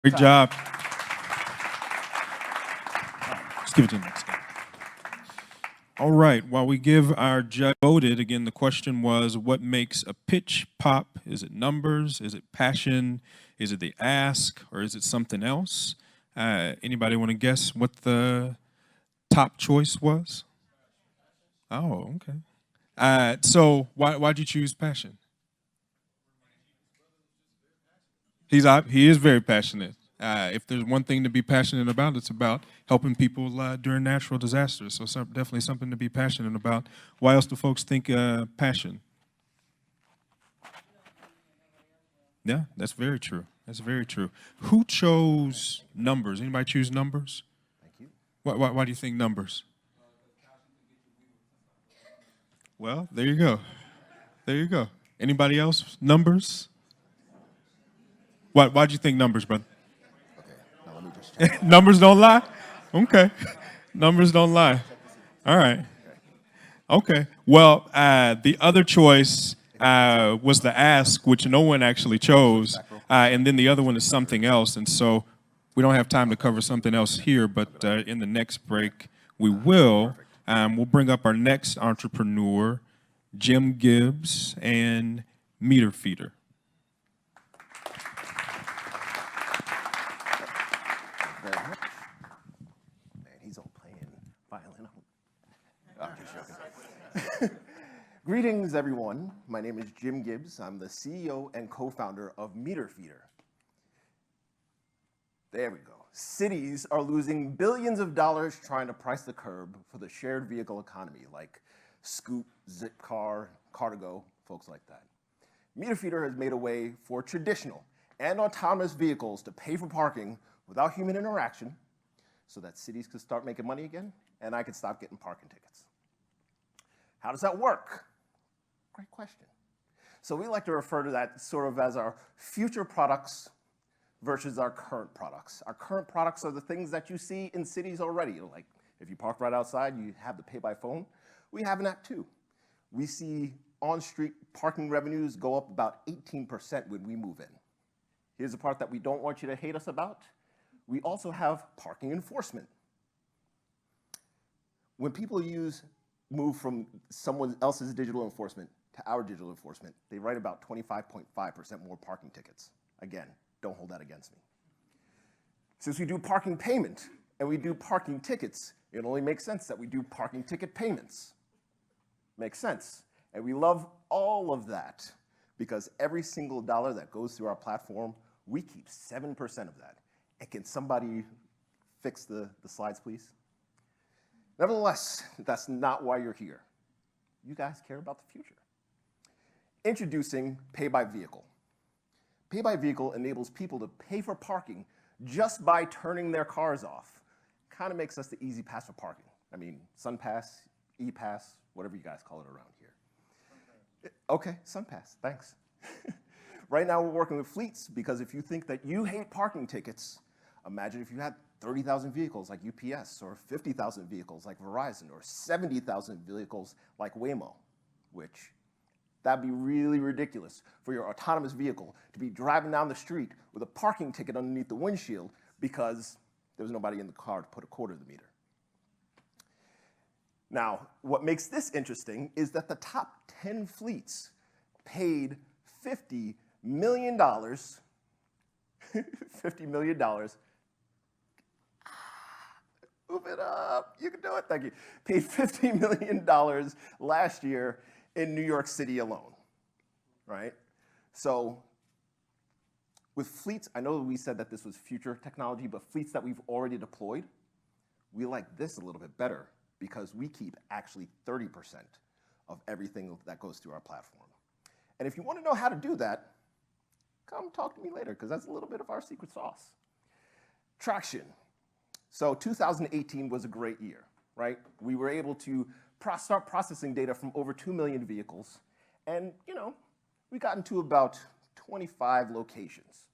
Great job. Let's give it to the next guy. All right, while we give our judge voted, again, the question was, what makes a pitch pop? Is it numbers? Is it passion? Is it the ask? Or is it something else? Anybody want to guess what the top choice was? Oh, okay. So why'd you choose passion? He is very passionate. If there's one thing to be passionate about, it's about helping people during natural disasters. So definitely something to be passionate about. Why else do folks think passion? Yeah, that's very true. That's very true. Who chose numbers? Anybody choose numbers? Thank you. Why do you think numbers? Well, there you go. There you go. Anybody else? Numbers? Why'd you think numbers, brother? Okay, now let me just check. Numbers don't lie? Okay. Numbers don't lie. All right. Okay. Well, the other choice was the ask, which no one actually chose. And then the other one is something else. And so we don't have time to cover something else here, but in the next break, we will. We'll bring up our next entrepreneur, Jim Gibbs and Meterfeeder. Greetings, everyone. My name is Jim Gibbs. I'm the CEO and co-founder of Meterfeeder. There we go. Cities are losing billions of dollars trying to price the curb for the shared vehicle economy, like Scoot, Zipcar, Car2Go, folks like that. Meterfeeder has made a way for traditional and autonomous vehicles to pay for parking without human interaction so that cities could start making money again and I could stop getting parking tickets. How does that work? Great question. So we like to refer to that sort of as our future products versus our current products. Our current products are the things that you see in cities already. Like if you park right outside, you have the pay by phone. We have an app too. We see on-street parking revenues go up about 18% when we move in. Here's the part that we don't want you to hate us about. We also have parking enforcement. When people move from someone else's digital enforcement to our digital enforcement, they write about 25.5% more parking tickets. Again, don't hold that against me. Since we do parking payment and we do parking tickets, it only makes sense that we do parking ticket payments. Makes sense. And we love all of that because every single dollar that goes through our platform, we keep 7% of that. And can somebody fix the slides, please? Nevertheless, that's not why you're here. You guys care about the future. Introducing Pay by Vehicle. Pay by Vehicle enables people to pay for parking just by turning their cars off. Kind of makes us the easy pass for parking. I mean, SunPass, ePass, whatever you guys call it around here. Okay, SunPass, thanks. Right now we're working with fleets because if you think that you hate parking tickets, imagine if you had 30,000 vehicles like UPS, or 50,000 vehicles like Verizon, or 70,000 vehicles like Waymo, which that'd be really ridiculous for your autonomous vehicle to be driving down the street with a parking ticket underneath the windshield because there was nobody in the car to put a quarter of the meter. Now, what makes this interesting is that the top 10 fleets paid $50 million, $50 million. Move it up. You can do it. Thank you. Paid $50 million last year in New York City alone, right? So with fleets, I know we said that this was future technology, but fleets that we've already deployed, we like this a little bit better because we keep actually 30% of everything that goes through our platform. And if you want to know how to do that, come talk to me later because that's a little bit of our secret sauce. Traction. So 2018 was a great year, right? We were able to start processing data from over 2 million vehicles. And, we got into about 25 locations.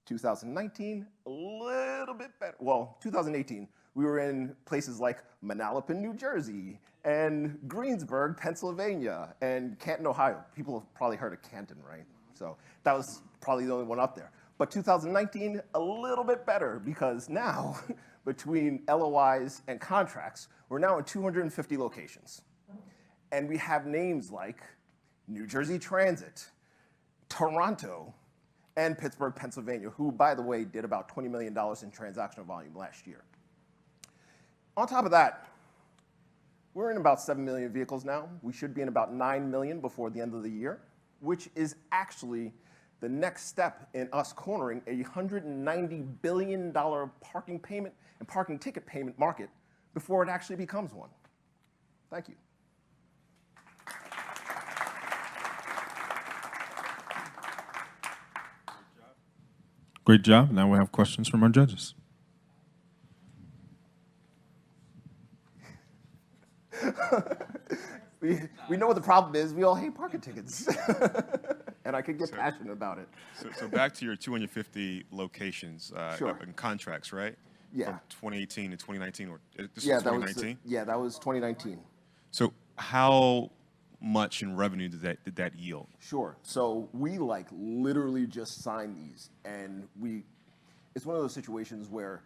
2019, a little bit better. Well, 2018, we were in places like Manalapan, New Jersey, and Greensburg, Pennsylvania, and Canton, Ohio. People have probably heard of Canton, right? So that was probably the only one up there. But 2019, a little bit better, because now, between LOIs and contracts, we're now in 250 locations. And we have names like New Jersey Transit, Toronto, and Pittsburgh, Pennsylvania, who, by the way, did about $20 million in transactional volume last year. On top of that, we're in about 7 million vehicles now. We should be in about 9 million before the end of the year, which is actually the next step in us cornering a $190 billion parking payment and parking ticket payment market before it actually becomes one. Thank you. Great job. Now we have questions from our judges. We know what the problem is. We all hate parking tickets. And I could get passionate about it. So back to your 250 locations Sure. in contracts, right? Yeah. From 2018 to 2019, or this was Yeah, 2019? that was 2019. So how much in revenue did that yield? Sure. So we literally just signed these, and it's one of those situations where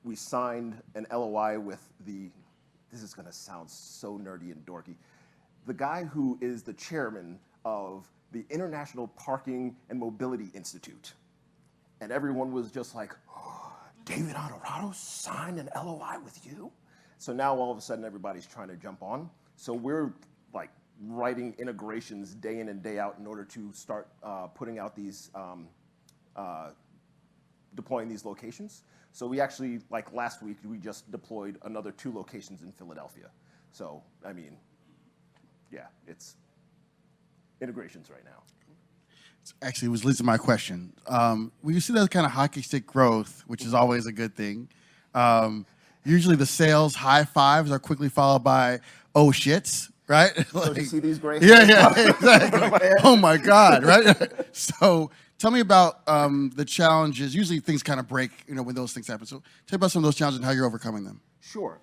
we signed an LOI with this is gonna sound so nerdy and dorky, the guy who is the chairman of the International Parking and Mobility Institute. And everyone was just like, oh, David Honorado signed an LOI with you? So now all of a sudden everybody's trying to jump on. So we're writing integrations day in and day out in order to start putting out these, deploying these locations. So we actually, last week, we just deployed another 2 locations in Philadelphia. So, I mean, yeah, it's integrations right now. Actually, it was leads to my question. When you see that kind of hockey stick growth, which is always a good thing, usually the sales high fives are quickly followed by oh shits, right? So you see these gray yeah, hairs? yeah, exactly. Oh my God, right? So tell me about the challenges. Usually things kind of break, when those things happen. So tell me about some of those challenges and how you're overcoming them. Sure.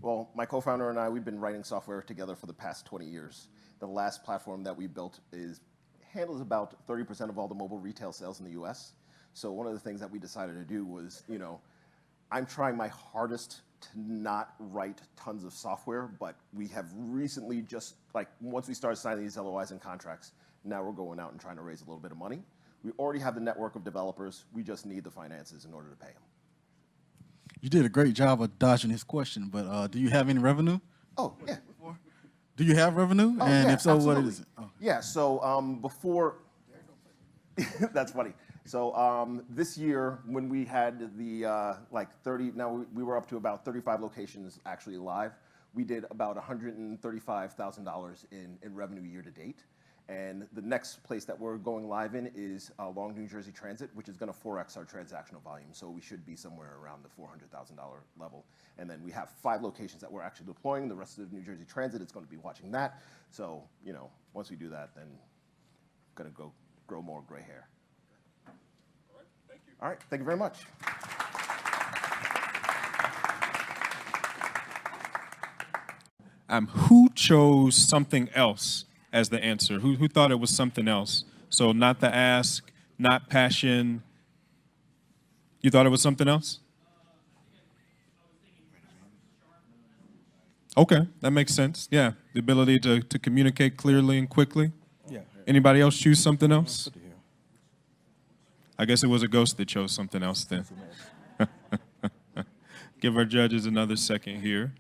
Well, my co-founder and I, we've been writing software together for the past 20 years. The last platform that we built handles about 30% of all the mobile retail sales in the US. So one of the things that we decided to do was, I'm trying my hardest to not write tons of software, but we have recently just, once we started signing these LOIs and contracts, now we're going out and trying to raise a little bit of money. We already have the network of developers. We just need the finances in order to pay them. You did a great job of dodging his question, but do you have any revenue? Oh, yeah. Do you have revenue? Oh, and yeah, if so, absolutely. what is it? Oh. Yeah, so before, that's funny. So this year, when we had the 30, now we were up to about 35 locations actually live. We did about $135,000 in revenue year to date. And the next place that we're going live in is along New Jersey Transit, which is going to 4x our transactional volume. So we should be somewhere around the $400,000 level. And then we have 5 locations that we're actually deploying. The rest of New Jersey Transit is going to be watching that. So, once we do that, then going to grow more gray hair. All right, thank you. All right, thank you very much. Who chose something else as the answer? Who thought it was something else? So not the ask, not passion. You thought it was something else? Okay, that makes sense. Yeah, the ability to communicate clearly and quickly. Yeah. Anybody else choose something else? I guess it was a ghost that chose something else then. Give our judges another second here.